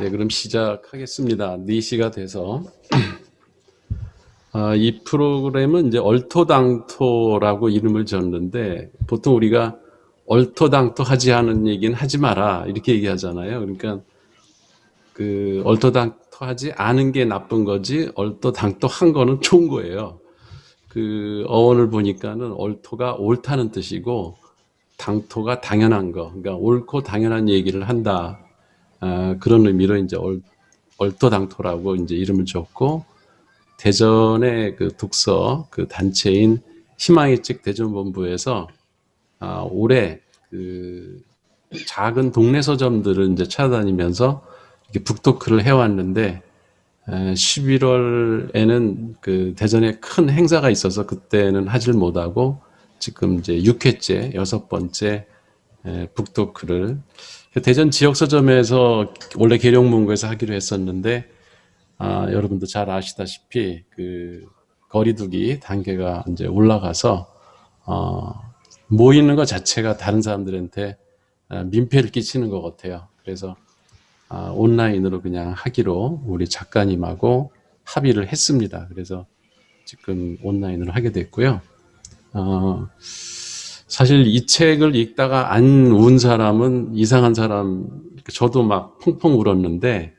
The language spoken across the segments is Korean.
네, 그럼 시작하겠습니다. 4시가 돼서. 이 프로그램은 이제 얼토당토라고 이름을 졌는데, 보통 우리가 얼토당토하지 않은 얘기는 하지 마라, 이렇게 얘기하잖아요. 그러니까 그 얼토당토하지 않은 게 나쁜 거지, 얼토당토한 거는 좋은 거예요. 그 어원을 보니까는 얼토가 옳다는 뜻이고, 당토가 당연한 거, 그러니까 옳고 당연한 얘기를 한다. 그런 의미로 이제 얼토당토라고 이제 이름을 줬고, 대전의 그 독서 그 단체인 희망의 책 대전본부에서 올해 그 작은 동네 서점들을 이제 찾아다니면서 이렇게 북토크를 해왔는데, 11월에는 그 대전에 큰 행사가 있어서 그때는 하질 못하고 지금 이제 6회째, 6번째 북토크를 대전 지역 서점에서 원래 계룡문고에서 하기로 했었는데, 여러분도 잘 아시다시피 그 거리두기 단계가 이제 올라가서 모이는 것 자체가 다른 사람들한테 민폐를 끼치는 것 같아요. 그래서 온라인으로 그냥 하기로 우리 작가님하고 합의를 했습니다. 그래서 지금 온라인으로 하게 됐고요. 사실 이 책을 읽다가 안 운 사람은 이상한 사람, 저도 막 펑펑 울었는데,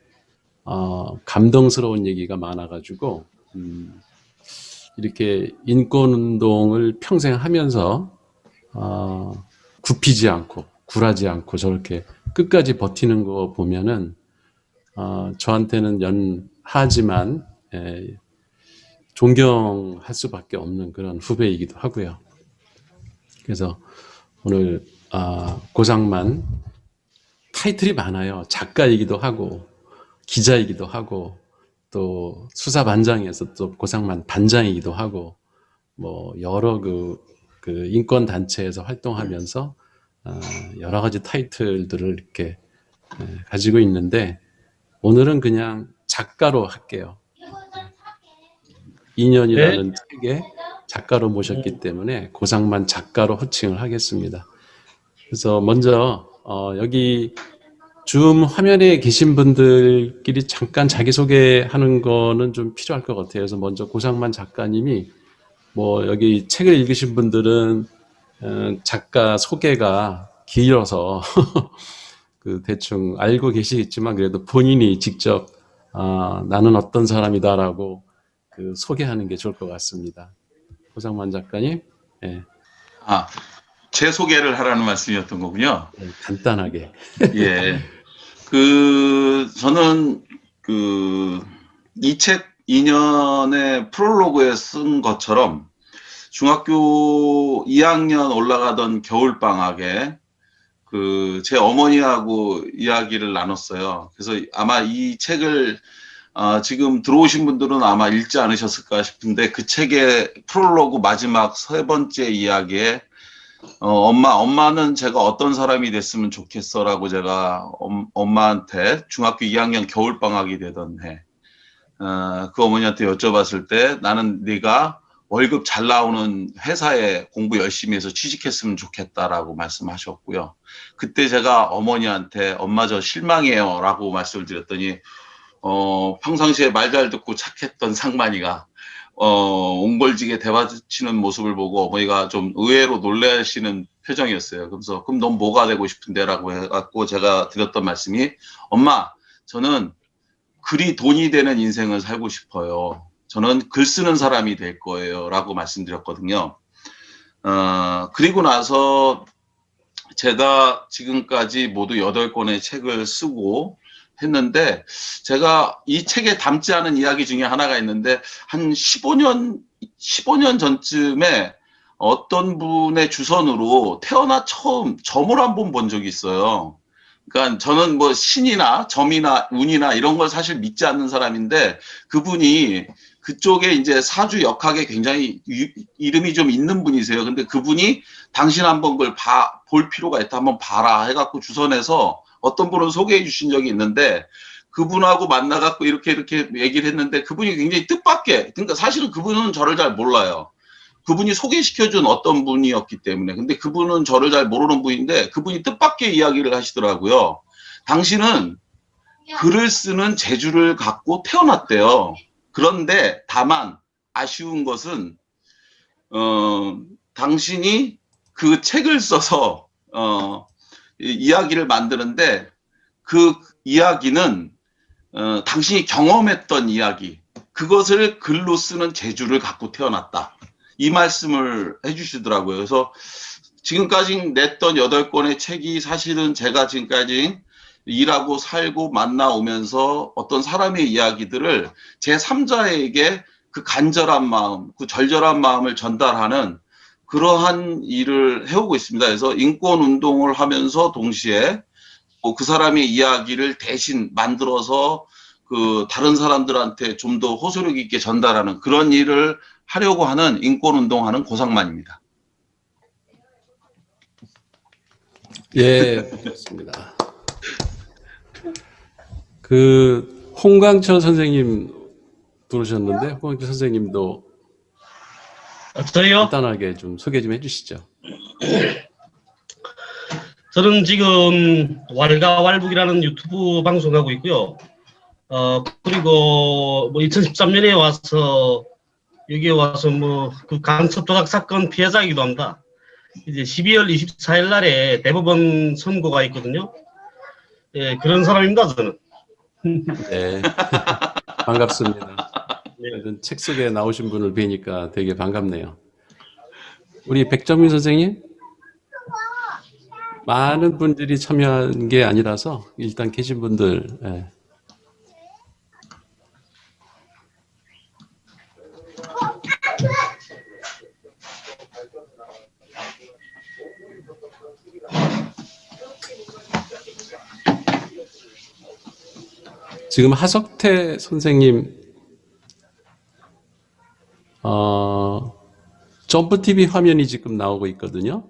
감동스러운 얘기가 많아가지고, 이렇게 인권운동을 평생 하면서, 굽히지 않고, 굴하지 않고 저렇게 끝까지 버티는 거 보면은, 저한테는 연하지만, 존경할 수밖에 없는 그런 후배이기도 하고요. 그래서 오늘, 고상만, 타이틀이 많아요. 작가이기도 하고, 기자이기도 하고, 또 수사반장에서 또 고상만 반장이기도 하고, 뭐 여러 그 인권 단체에서 활동하면서 여러 가지 타이틀들을 이렇게 가지고 있는데, 오늘은 그냥 작가로 할게요. 네. 2년이라는 책에 작가로 모셨기 때문에 고상만 작가로 호칭을 하겠습니다. 그래서 먼저 여기 줌 화면에 계신 분들끼리 잠깐 자기소개하는 거는 좀 필요할 것 같아요. 그래서 먼저 고상만 작가님이, 뭐 여기 책을 읽으신 분들은 작가 소개가 길어서 그 대충 알고 계시겠지만, 그래도 본인이 직접 나는 어떤 사람이다라고 그 소개하는 게 좋을 것 같습니다. 고상만 작가님, 예, 제 소개를 하라는 말씀이었던 거군요. 간단하게. 예. 저는 이 책 2년의 프롤로그에 쓴 것처럼 중학교 2학년 올라가던 겨울방학에 제 어머니하고 이야기를 나눴어요. 그래서 아마 이 책을 지금 들어오신 분들은 아마 읽지 않으셨을까 싶은데, 그 책의 프롤로그 마지막 3번째 이야기에 엄마는 제가 어떤 사람이 됐으면 좋겠어라고 제가 엄마한테 중학교 2학년 겨울방학이 되던 해, 그 어머니한테 여쭤봤을 때, 나는 네가 월급 잘 나오는 회사에 공부 열심히 해서 취직했으면 좋겠다라고 말씀하셨고요. 그때 제가 어머니한테 엄마 저 실망해요 라고 말씀을 드렸더니, 평상시에 말 잘 듣고 착했던 상만이가 옹골지게 대받치는 모습을 보고 어머니가 좀 의외로 놀라시는 표정이었어요. 그래서 그럼 넌 뭐가 되고 싶은데? 라고 해갖고 제가 드렸던 말씀이, 엄마, 저는 글이 돈이 되는 인생을 살고 싶어요. 저는 글 쓰는 사람이 될 거예요. 라고 말씀드렸거든요. 그리고 나서 제가 지금까지 모두 8권의 책을 쓰고 했는데, 제가 이 책에 담지 않은 이야기 중에 하나가 있는데, 한 15년 전쯤에 어떤 분의 주선으로 태어나 처음 점을 한번 본 적이 있어요. 그러니까 저는 뭐 신이나 점이나 운이나 이런 걸 사실 믿지 않는 사람인데, 그분이 그쪽에 이제 사주 역학에 굉장히 이름이 좀 있는 분이세요. 근데 그분이 당신 한번 그걸 볼 필요가 있다, 한번 봐라 해갖고 주선해서 어떤 분을 소개해 주신 적이 있는데, 그분하고 만나갖고 이렇게 얘기를 했는데, 그분이 굉장히 뜻밖의, 그러니까 사실은 그분은 저를 잘 몰라요. 그분이 소개시켜준 어떤 분이었기 때문에. 근데 그분은 저를 잘 모르는 분인데, 그분이 뜻밖의 이야기를 하시더라고요. 당신은 글을 쓰는 재주를 갖고 태어났대요. 그런데 다만 아쉬운 것은 당신이 그 책을 써서 이야기를 만드는데 그 이야기는 당신이 경험했던 이야기, 그것을 글로 쓰는 재주를 갖고 태어났다. 이 말씀을 해주시더라고요. 그래서 지금까지 냈던 8권의 책이 사실은 제가 지금까지 일하고 살고 만나오면서 어떤 사람의 이야기들을 제3자에게 그 간절한 마음, 그 절절한 마음을 전달하는 그러한 일을 해오고 있습니다. 그래서 인권 운동을 하면서 동시에 그 사람의 이야기를 대신 만들어서 그 다른 사람들한테 좀 더 호소력 있게 전달하는 그런 일을 하려고 하는 인권 운동하는 고상만입니다. 예, 그렇습니다. 그 홍광철 선생님 부르셨는데 홍광철 선생님도 저요? 간단하게 좀 소개 좀 해주시죠. 저는 지금 왈가왈북이라는 유튜브 방송하고 있고요. 그리고 뭐 2013년에 와서 여기에 와서 뭐 그 강서 도박 사건 피해자이기도 합니다. 이제 12월 24일 날에 대법원 선고가 있거든요. 예, 그런 사람입니다, 저는. 네, 반갑습니다. 네. 이런 책 속에 나오신 분을 뵈니까 되게 반갑네요. 우리 백정민 선생님? 많은 분들이 참여한 게 아니라서 일단 계신 분들. 예. 지금 하석태 선생님 점프TV 화면이 지금 나오고 있거든요.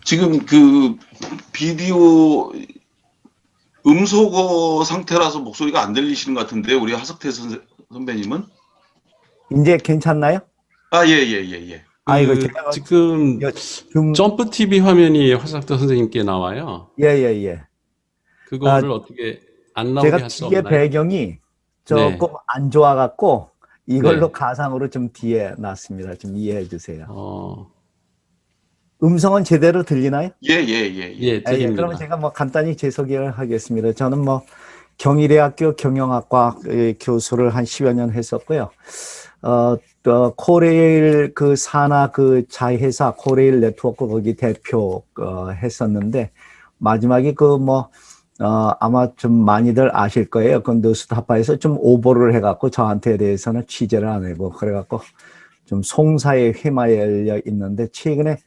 지금 그 비디오 음소거 상태라서 목소리가 안 들리시는 것 같은데 우리 하석태 선배님은? 이제 괜찮나요? 예. 이거 제가 지금 점프TV 화면이 하석태 선생님께 나와요. 예. 그거를 어떻게 안 나오게 제가 할 수 뒤에 없나요? 배경이 조금 네. 안 좋아갖고 이걸로 네. 가상으로 좀 뒤에 놨습니다. 좀 이해해 주세요. 음성은 제대로 들리나요? 예, 예, 드립니다. 그러면 제가 뭐 간단히 제 소개를 하겠습니다. 저는 뭐 경희대학교 경영학과 교수를 한 10여 년 했었고요. 또 코레일 그 산하 그 자회사 코레일 네트워크 거기 대표 했었는데 마지막에 그 뭐 아마 좀 많이들 아실 거예요. 그 뉴스타파에서 좀 오보를 해갖고 저한테 대해서는 취재를 안 하고 그래갖고 좀 송사에 휘말려 있는데 최근에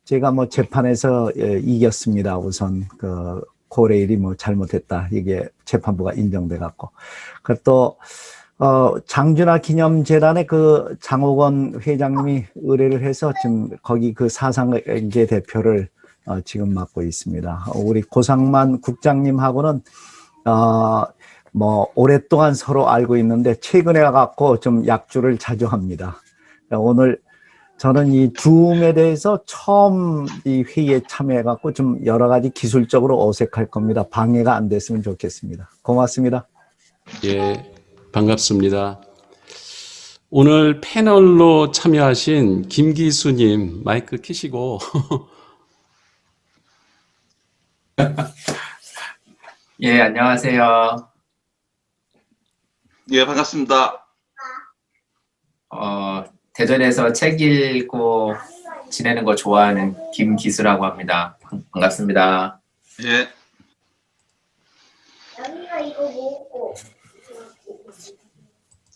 제가 뭐 재판에서 이겼습니다. 우선 그 코레일이 뭐 잘못했다 이게 재판부가 인정돼 갖고 또 장준하 기념재단의 그 장옥원 회장님이 의뢰를 해서 지금 거기 그 사상계 대표를 지금 맡고 있습니다. 우리 고상만 국장님하고는 뭐 오랫동안 서로 알고 있는데 최근에 갖고 좀 약주를 자주 합니다. 오늘 저는 이 줌에 대해서 처음 이 회의에 참여해 갖고 좀 여러 가지 기술적으로 어색할 겁니다. 방해가 안 됐으면 좋겠습니다. 고맙습니다. 예, 반갑습니다. 오늘 패널로 참여하신 김기수님 마이크 켜시고 예, 안녕하세요. 예, 반갑습니다. 대전에서 책 읽고 지내는 거 좋아하는 김기수라고 합니다. 반갑습니다. 예.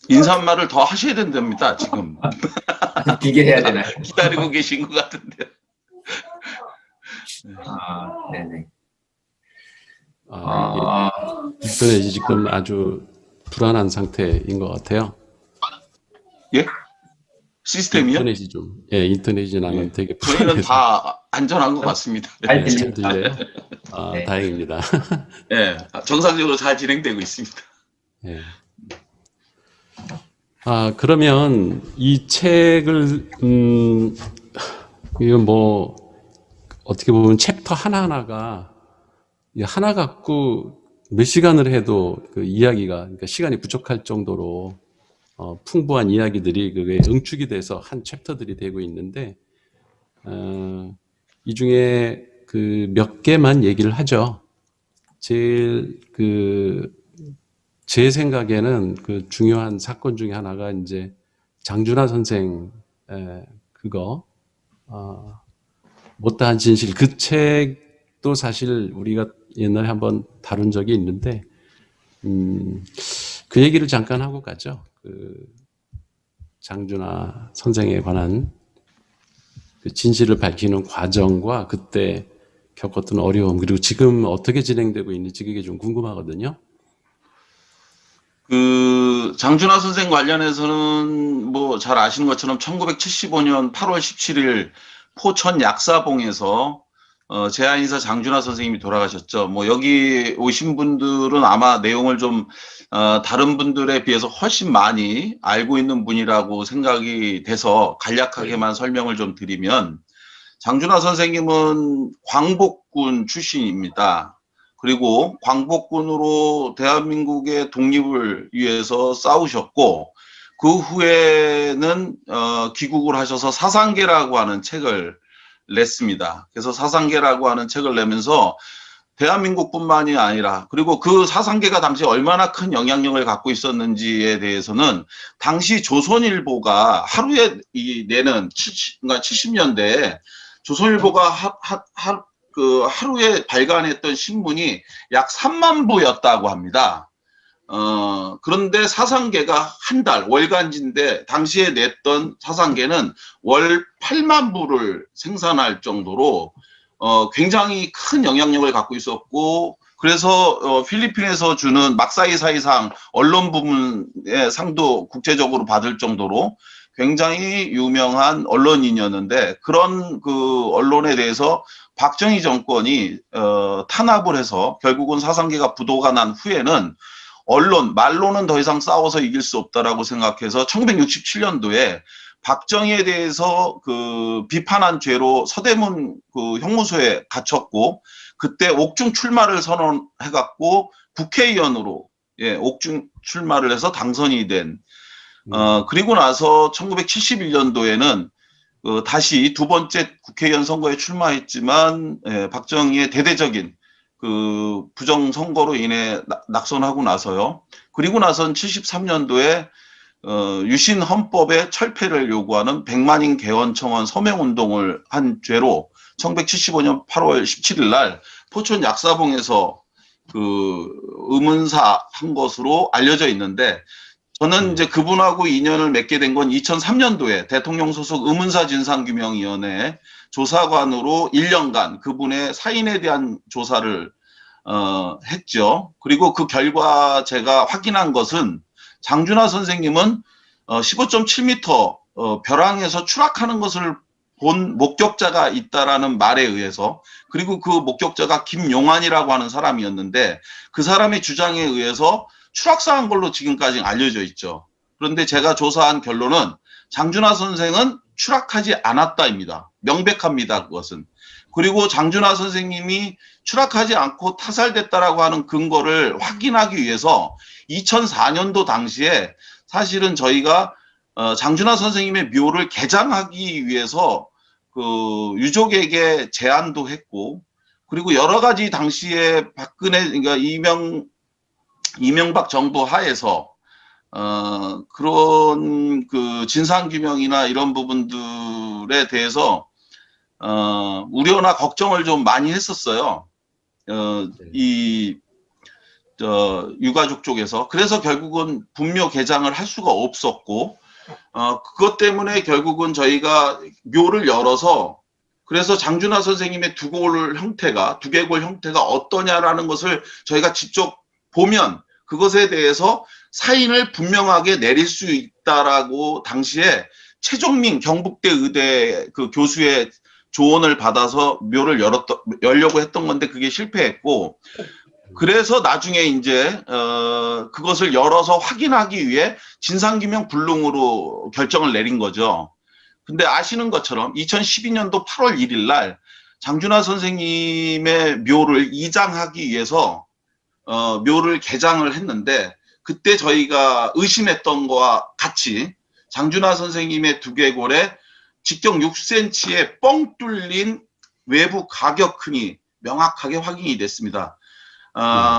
인사말을 더 하셔야 된답니다, 지금. 이게 해야 되나요? 기다리고 계신 것 같은데. 네네. 인터넷이 지금 아주 불안한 상태인 것 같아요. 예? 시스템이요? 인터넷이 좀, 인터넷이 나는 되게 저희는 불안해서. 다 안전한 것 같습니다. 잘 네, 잘 들립니다. 들려요? 아, 네. 다행입니다. 예, 정상적으로 잘 진행되고 있습니다. 예. 아, 그러면 이 책을, 이거 뭐, 어떻게 보면 챕터 하나하나가, 이 하나 갖고 몇 시간을 해도 그 이야기가, 그러니까 시간이 부족할 정도로 풍부한 이야기들이 그게 응축이 돼서 한 챕터들이 되고 있는데, 이 중에 그 몇 개만 얘기를 하죠. 제일 제 생각에는 그 중요한 사건 중에 하나가 이제 장준하 선생 그거 못다한 진실 그 책도 사실 우리가 옛날에 한번 다룬 적이 있는데 그 얘기를 잠깐 하고 가죠. 그 장준하 선생에 관한 그 진실을 밝히는 과정과 그때 겪었던 어려움 그리고 지금 어떻게 진행되고 있는지 그게 좀 궁금하거든요. 그 장준하 선생 관련해서는 뭐 잘 아시는 것처럼 1975년 8월 17일 포천 약사봉에서 제한의사 장준하 선생님이 돌아가셨죠. 뭐 여기 오신 분들은 아마 내용을 좀 다른 분들에 비해서 훨씬 많이 알고 있는 분이라고 생각이 돼서 간략하게만 설명을 좀 드리면 장준하 선생님은 광복군 출신입니다. 그리고 광복군으로 대한민국의 독립을 위해서 싸우셨고 그 후에는 귀국을 하셔서 사상계라고 하는 책을 냈습니다. 그래서 사상계라고 하는 책을 내면서 대한민국뿐만이 아니라 그리고 그 사상계가 당시 얼마나 큰 영향력을 갖고 있었는지에 대해서는 당시 조선일보가 하루에 내는 그러니까 70년대에 조선일보가 하루에 발간했던 신문이 약 3만 부였다고 합니다. 그런데 사상계가 한 달, 월간지인데, 당시에 냈던 사상계는 월 8만 부를 생산할 정도로, 굉장히 큰 영향력을 갖고 있었고, 그래서, 필리핀에서 주는 막사이 사이상 언론 부문의 상도 국제적으로 받을 정도로 굉장히 유명한 언론인이었는데, 그런 그 언론에 대해서 박정희 정권이, 탄압을 해서 결국은 사상계가 부도가 난 후에는 말로는 더 이상 싸워서 이길 수 없다라고 생각해서 1967년도에 박정희에 대해서 그 비판한 죄로 서대문 그 형무소에 갇혔고 그때 옥중 출마를 선언해갖고 국회의원으로 옥중 출마를 해서 당선이 된 그리고 나서 1971년도에는 다시 두 번째 국회의원 선거에 출마했지만 박정희의 대대적인 그 부정 선거로 인해 낙선하고 나서요. 그리고 나선 73년도에 유신 헌법의 철폐를 요구하는 백만인 개헌 청원 서명 운동을 한 죄로 1975년 8월 17일 날 포천 약사봉에서 그 의문사 한 것으로 알려져 있는데 저는 이제 그분하고 인연을 맺게 된 건 2003년도에 대통령 소속 의문사 진상규명위원회 조사관으로 1년간 그분의 사인에 대한 조사를 했죠. 그리고 그 결과 제가 확인한 것은 장준하 선생님은 15.7m 벼랑에서 추락하는 것을 본 목격자가 있다라는 말에 의해서 그리고 그 목격자가 김용환이라고 하는 사람이었는데 그 사람의 주장에 의해서 추락사한 걸로 지금까지 알려져 있죠. 그런데 제가 조사한 결론은 장준하 선생은 추락하지 않았다입니다. 명백합니다. 그것은. 그리고 장준하 선생님이 추락하지 않고 타살됐다라고 하는 근거를 확인하기 위해서 2004년도 당시에 사실은 저희가 장준하 선생님의 묘를 개장하기 위해서 그 유족에게 제안도 했고 그리고 여러 가지 당시에 그러니까 이명박 정부 하에서 그런 그 진상규명이나 이런 부분들에 대해서 우려나 걱정을 좀 많이 했었어요. 유가족 쪽에서. 그래서 결국은 분묘 개장을 할 수가 없었고, 그것 때문에 결국은 저희가 묘를 열어서 그래서 장준하 선생님의 두개골 형태가 어떠냐라는 것을 저희가 직접 보면 그것에 대해서 사인을 분명하게 내릴 수 있다라고 당시에 최종민 경북대 의대 그 교수의 조언을 받아서 묘를 열려고 했던 건데 그게 실패했고, 그래서 나중에 이제 그것을 열어서 확인하기 위해 진상규명 불능으로 결정을 내린 거죠. 근데 아시는 것처럼 2012년도 8월 1일 날 장준하 선생님의 묘를 이장하기 위해서 묘를 개장을 했는데, 그때 저희가 의심했던 거와 같이 장준하 선생님의 두개골에 직경 6cm의 뻥 뚫린 외부 가격흔이 명확하게 확인이 됐습니다.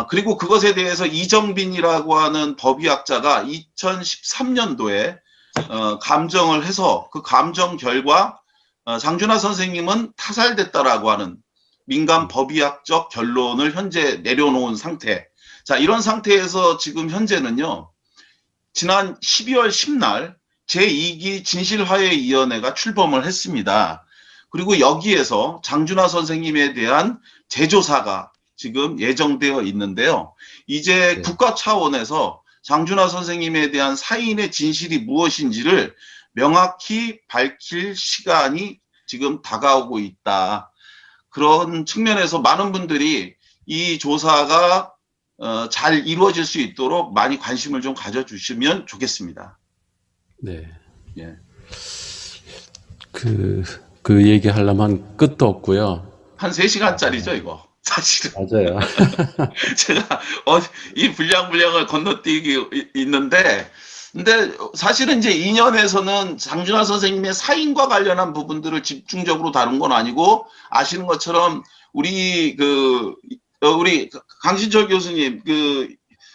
그리고 그것에 대해서 이정빈이라고 하는 법의학자가 2013년도에 감정을 해서 그 감정 결과 장준하 선생님은 타살됐다라고 하는 민간 법의학적 결론을 현재 내려놓은 상태. 자, 이런 상태에서 지금 현재는요, 지난 12월 10날 제2기 진실화해위원회가 출범을 했습니다. 그리고 여기에서 장준하 선생님에 대한 재조사가 지금 예정되어 있는데요. 이제 네. 국가 차원에서 장준하 선생님에 대한 사인의 진실이 무엇인지를 명확히 밝힐 시간이 지금 다가오고 있다. 그런 측면에서 많은 분들이 이 조사가 잘 이루어질 수 있도록 많이 관심을 좀 가져주시면 좋겠습니다. 네. 예. 그 얘기 하려면 끝도 없고요. 한 3시간짜리죠, 이거. 사실은. 맞아요. 제가 이 분량을 건너뛰기 있는데, 근데 사실은 이제 2년에서는 장준하 선생님의 사인과 관련한 부분들을 집중적으로 다룬 건 아니고, 아시는 것처럼 우리 강신철 교수님,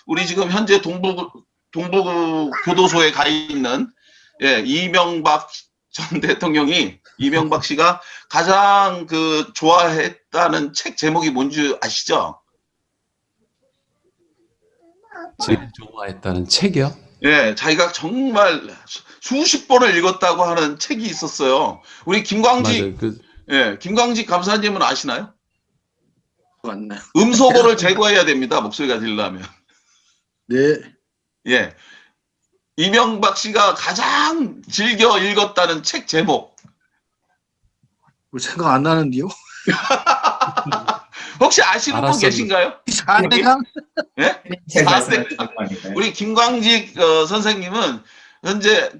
우리 지금 현재 동부 교도소에 가 있는, 예, 이명박 전 대통령이, 이명박 씨가 가장 좋아했다는 책 제목이 뭔지 아시죠? 제일 좋아했다는 책이요? 예, 자기가 정말 수십 번을 읽었다고 하는 책이 있었어요. 우리 김광직, 맞아요. 예, 김광직 감사님은 아시나요? 맞네. 음소거를 제거해야 됩니다. 목소리가 들리려면. 네. 예. 이명박 씨가 가장 즐겨 읽었다는 책 제목. 뭐 생각 안 나는데요? 혹시 아시는 분 알았어요. 계신가요? 사대강? 예? 제 말씀을 사대- 듣는 거니까요. 우리 김광직 선생님은 현재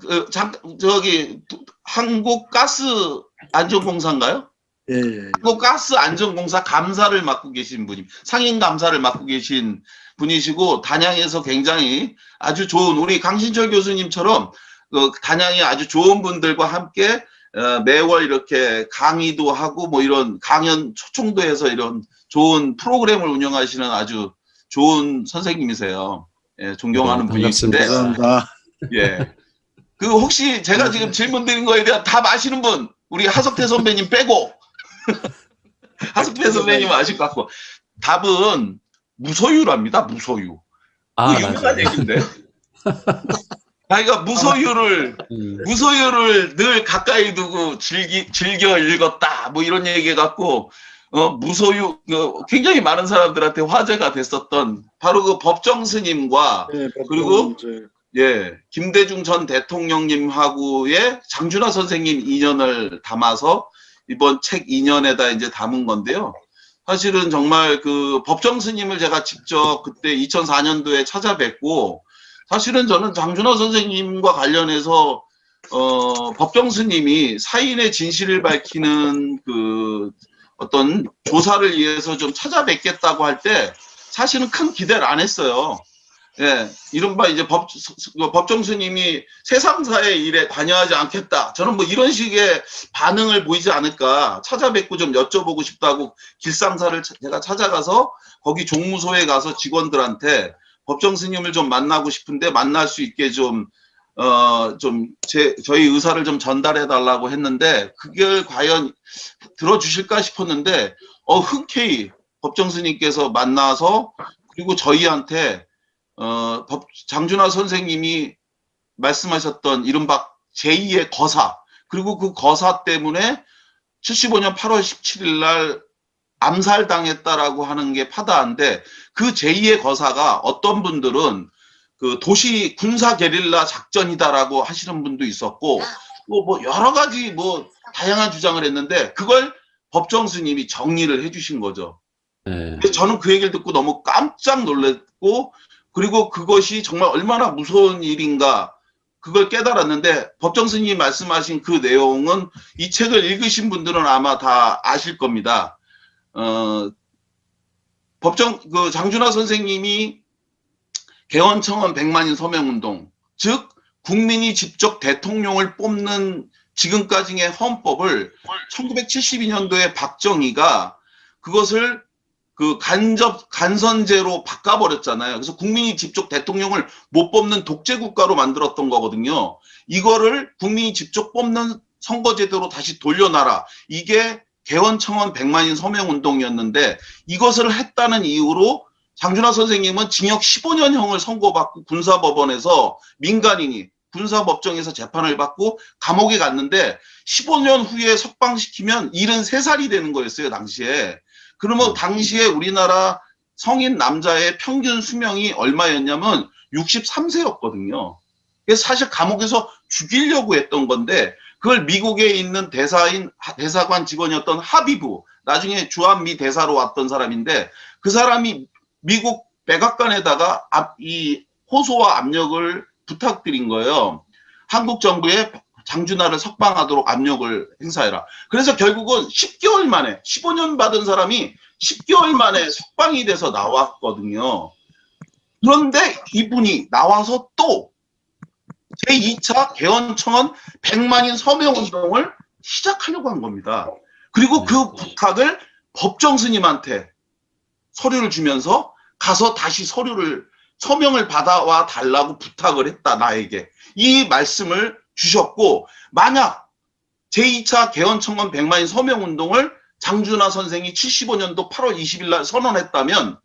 한국가스안전공사인가요? 예, 예. 한국가스안전공사 감사를 맡고 계신 분이, 상임 감사를 맡고 계신 분이시고, 단양에서 굉장히 아주 좋은, 우리 강신철 교수님처럼 단양에 아주 좋은 분들과 함께 매월 이렇게 강의도 하고 뭐 이런 강연 초청도 해서 이런 좋은 프로그램을 운영하시는 아주 좋은 선생님이세요. 예, 존경하는 네, 분이신데, 감사합니다. 예. 혹시 제가 지금 질문 드린 거에 대한 답 아시는 분, 우리 하석태 선배님 빼고, 하석태 선배님 아실 것 같고, 답은 무소유랍니다. 무소유. 아, 유명한 맞아요. 얘기인데. 자기가 무소유를 늘 가까이 두고 즐겨 읽었다. 뭐 이런 얘기 해갖고, 무소유, 굉장히 많은 사람들한테 화제가 됐었던 바로 그 법정 스님과, 네, 그리고 이제 예, 김대중 전 대통령님하고의 장준하 선생님 인연을 담아서 이번 책 인연에다 이제 담은 건데요. 사실은 정말 법정 스님을 제가 직접 그때 2004년도에 찾아뵙고, 사실은 저는 장준하 선생님과 관련해서 법정 스님이 사인의 진실을 밝히는 어떤 조사를 위해서 좀 찾아뵙겠다고 할 때 사실은 큰 기대를 안 했어요. 예, 이른바 이제 법정 스님이 세상사의 일에 관여하지 않겠다. 저는 뭐 이런 식의 반응을 보이지 않을까. 찾아뵙고 좀 여쭤보고 싶다고 길상사를 제가 찾아가서 거기 종무소에 가서 직원들한테 법정 스님을 좀 만나고 싶은데 만날 수 있게 저희 의사를 좀 전달해 달라고 했는데 그게 과연 들어주실까 싶었는데, 흔쾌히 법정 스님께서 만나서, 그리고 저희한테 장준하 선생님이 말씀하셨던 이른바 제2의 거사, 그리고 그 거사 때문에 75년 8월 17일 날 암살당했다라고 하는 게 파다한데, 그 제2의 거사가 어떤 분들은 도시 군사 게릴라 작전이다라고 하시는 분도 있었고, 뭐 여러 가지 뭐 다양한 주장을 했는데 그걸 법정 스님이 정리를 해주신 거죠. 네. 그래서 저는 그 얘기를 듣고 너무 깜짝 놀랐고 그리고 그것이 정말 얼마나 무서운 일인가 그걸 깨달았는데 법정 스님이 말씀하신 그 내용은 이 책을 읽으신 분들은 아마 다 아실 겁니다. 그 장준하 선생님이 개헌청원 100만인 서명운동, 즉 국민이 직접 대통령을 뽑는 지금까지의 헌법을 1972년도에 박정희가 그것을 그 간선제로 바꿔버렸잖아요. 그래서 국민이 직접 대통령을 못 뽑는 독재 국가로 만들었던 거거든요. 이거를 국민이 직접 뽑는 선거제도로 다시 돌려놔라. 이게 개헌청원 100만인 서명운동이었는데 이것을 했다는 이유로 장준하 선생님은 징역 15년형을 선고받고 군사법원에서 민간인이 군사법정에서 재판을 받고 감옥에 갔는데 15년 후에 석방시키면 73살이 되는 거였어요, 당시에. 그러면 당시에 우리나라 성인 남자의 평균 수명이 얼마였냐면 63세였거든요. 그래서 사실 감옥에서 죽이려고 했던 건데 그걸 미국에 있는 대사관 직원이었던 하비브, 나중에 주한미 대사로 왔던 사람인데 그 사람이 미국 백악관에다가 이 호소와 압력을 부탁드린 거예요. 한국 정부에 장준하를 석방하도록 압력을 행사해라. 그래서 결국은 10개월 만에 15년 받은 사람이 10개월 만에 석방이 돼서 나왔거든요. 그런데 이분이 나와서 또 제2차 개헌청원 100만인 서명운동을 시작하려고 한 겁니다. 그리고 그 부탁을 법정 스님한테 서류를 주면서 가서 다시 서명을 받아와 달라고 부탁을 했다, 나에게. 이 말씀을 주셨고, 만약 제2차 개헌청원 100만인 서명운동을 장준하 선생이 75년도 8월 20일 날 선언했다면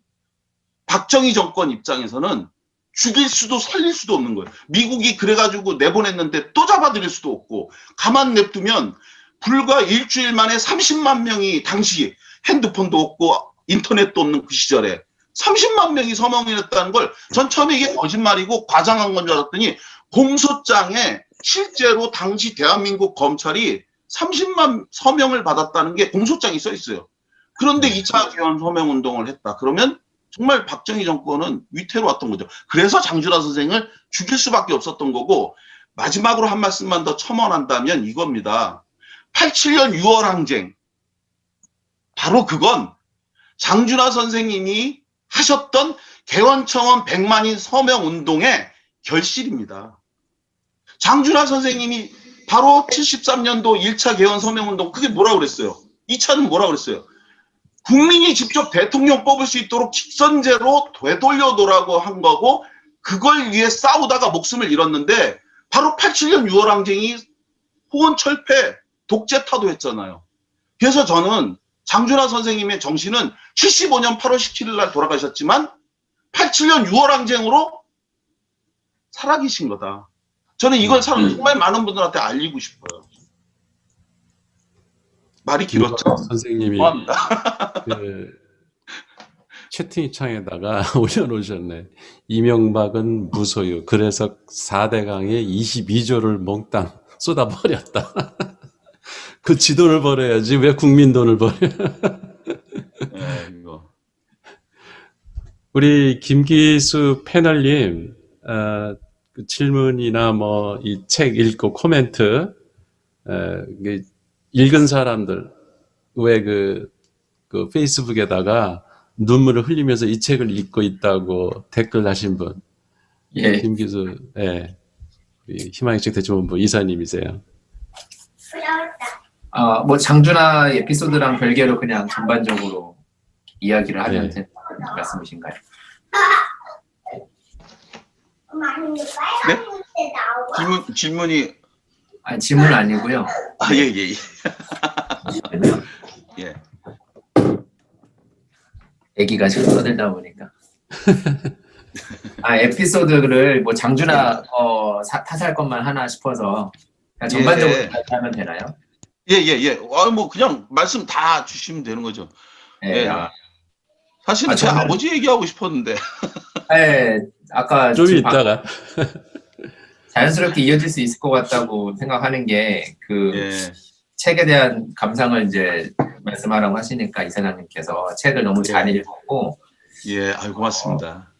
박정희 정권 입장에서는 죽일 수도 살릴 수도 없는 거예요. 미국이 그래가지고 내보냈는데 또 잡아들일 수도 없고 가만 냅두면 불과 일주일 만에 30만 명이 당시 핸드폰도 없고 인터넷도 없는 그 시절에 30만 명이 서명을 했다는 걸 전 처음에 이게 거짓말이고 과장한 건 줄 알았더니 공소장에 실제로 당시 대한민국 검찰이 30만 서명을 받았다는 게 공소장이 써 있어요. 그런데 2차 개헌 서명운동을 했다. 그러면 정말 박정희 정권은 위태로웠던 거죠. 그래서 장준하 선생을 죽일 수밖에 없었던 거고 마지막으로 한 말씀만 더 첨언한다면 이겁니다. 87년 6월 항쟁. 바로 그건 장준하 선생님이 하셨던 개헌청원 100만인 서명운동의 결실입니다. 장준하 선생님이 바로 73년도 1차 개헌 서명운동 그게 뭐라고 그랬어요? 2차는 뭐라고 그랬어요? 국민이 직접 대통령 뽑을 수 있도록 직선제로 되돌려놓으라고 한 거고 그걸 위해 싸우다가 목숨을 잃었는데 바로 87년 6월 항쟁이 호언철폐 독재 타도했잖아요. 그래서 저는 장준하 선생님의 정신은 75년 8월 17일 날 돌아가셨지만 87년 6월 항쟁으로 살아계신 거다. 저는 이걸 정말 많은 분들한테 알리고 싶어요. 말이 길었죠. 선생님이 고맙습니다. 그 채팅창에다가 올려놓으셨네. 이명박은 무소유. 그래서 4대강에 22조를 몽땅 쏟아버렸다. 그 지돈을 벌어야지 왜 국민 돈을 버려? 네, 이거. 우리 김기수 패널님 그 질문이나 뭐 이 책 읽고 코멘트 읽은 사람들 왜 그 페이스북에다가 눈물을 흘리면서 이 책을 읽고 있다고 댓글 하신 분 예. 김기수 우리 희망의 책 대주본부 이사님이세요. 뭐 장준하 에피소드랑 별개로 그냥 전반적으로 이야기를 하면 되는 말씀이신가요? 네? 질문이 아니, 질문은 아니고요. 예. 예. 얘기가 지금 떠들다 보니까. 에피소드를 뭐 장준하 탓할 것만 하나 싶어서 그냥 전반적으로 하면 되나요? 예. 뭐 그냥 말씀 다 주시면 되는 거죠. 예. 사실은 제 아버지 얘기하고 싶었는데. 네, 아까 좀 이따가 자연스럽게 이어질 수 있을 것 같다고 생각하는 게 그 예. 책에 대한 감상을 이제 말씀하라고 하시니까 이사장님께서 책을 너무 잘 읽었고 예, 아유, 고맙습니다.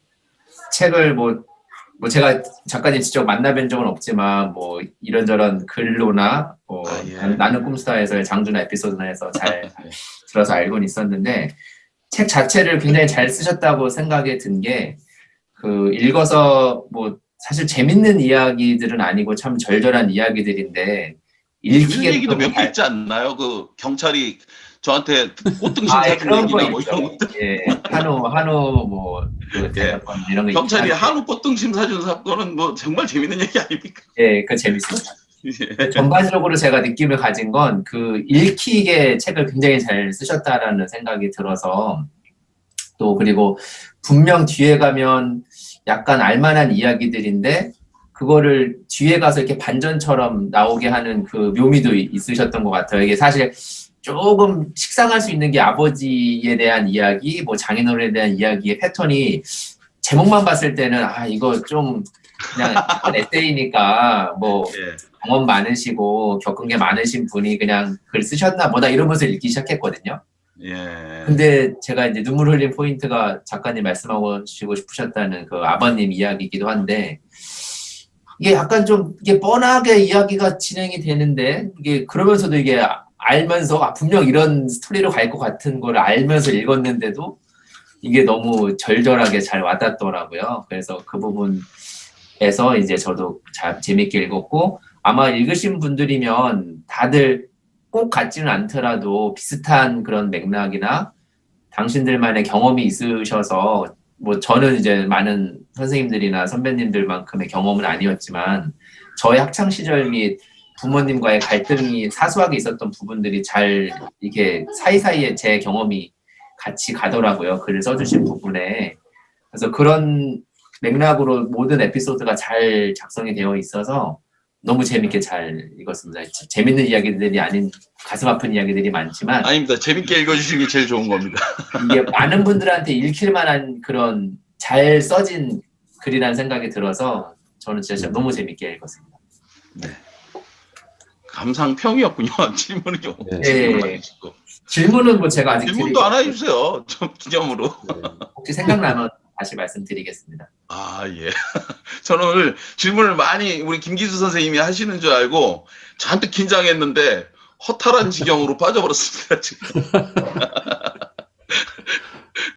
책을 뭐 제가 작가님 직접 만나뵌 적은 없지만 뭐 이런저런 글로나 뭐 아, 예. 나는 꿈스타에서의 장준하 에피소드나 해서 잘 예. 들어서 알고는 있었는데 책 자체를 굉장히 잘 쓰셨다고 생각이 든 게 그 읽어서 뭐 사실 재밌는 이야기들은 아니고 참 절절한 이야기들인데 이런 읽기에 얘기도 너무 몇 개 있지 않나요? 그 경찰이 저한테 꽃등심 아, 예, 사준 그런 거 얘기나 뭐 있죠. 이런 것들. 예, 한우 뭐그 대사건 이런 거 경찰이 있긴 한데, 한우 꽃등심 사준 사건은 뭐 정말 재밌는 얘기 아닙니까? 예, 그 재밌습니다. 예. 전반적으로 제가 느낌을 가진 건 그 읽히게 책을 굉장히 잘 쓰셨다라는 생각이 들어서 또 그리고 분명 뒤에 가면 약간 알만한 이야기들인데 그거를 뒤에 가서 이렇게 반전처럼 나오게 하는 그 묘미도 있으셨던 것 같아요. 이게 사실 조금 식상할 수 있는 게 아버지에 대한 이야기, 뭐 장인어른에 대한 이야기의 패턴이 제목만 봤을 때는 아 이거 좀 그냥 에세이니까 뭐 예. 경험 많으시고 겪은 게 많으신 분이 그냥 글 쓰셨나 보다 이러면서 읽기 시작했거든요. 예. 근데 제가 이제 눈물 흘린 포인트가 작가님 말씀하고 싶으셨다는 그 아버님 이야기이기도 한데 이게 약간 좀 이게 뻔하게 이야기가 진행이 되는데 이게 그러면서도 이게 알면서 아, 분명 이런 스토리로 갈 것 같은 걸 알면서 읽었는데도 이게 너무 절절하게 잘 와닿더라고요. 그래서 그 부분에서 이제 저도 잘 재밌게 읽었고 아마 읽으신 분들이면 다들 꼭 같지는 않더라도 비슷한 그런 맥락이나 당신들만의 경험이 있으셔서 뭐 저는 이제 많은 선생님들이나 선배님들만큼의 경험은 아니었지만 저의 학창 시절 및 부모님과의 갈등이 사소하게 있었던 부분들이 잘 이게 사이사이에 제 경험이 같이 가더라고요. 글을 써주신 부분에. 그래서 그런 맥락으로 모든 에피소드가 잘 작성이 되어 있어서 너무 재밌게 잘 읽었습니다. 재밌는 이야기들이 아닌 가슴 아픈 이야기들이 많지만 아닙니다. 재밌게 읽어주시는 게 제일 좋은 겁니다. 이게 많은 분들한테 읽힐 만한 그런 잘 써진 글이라는 생각이 들어서 저는 진짜 너무 재밌게 읽었습니다. 감상평이었군요. 질문이 좀. 네. 네. 질문은 뭐 제가 아직 질문도 하나 해주세요. 좀 기념으로. 혹시 생각나면 다시 말씀드리겠습니다. 아, 예. 저는 오늘 질문을 많이 우리 김기수 선생님이 하시는 줄 알고 잔뜩 긴장했는데 허탈한 지경으로 빠져버렸습니다, 지금.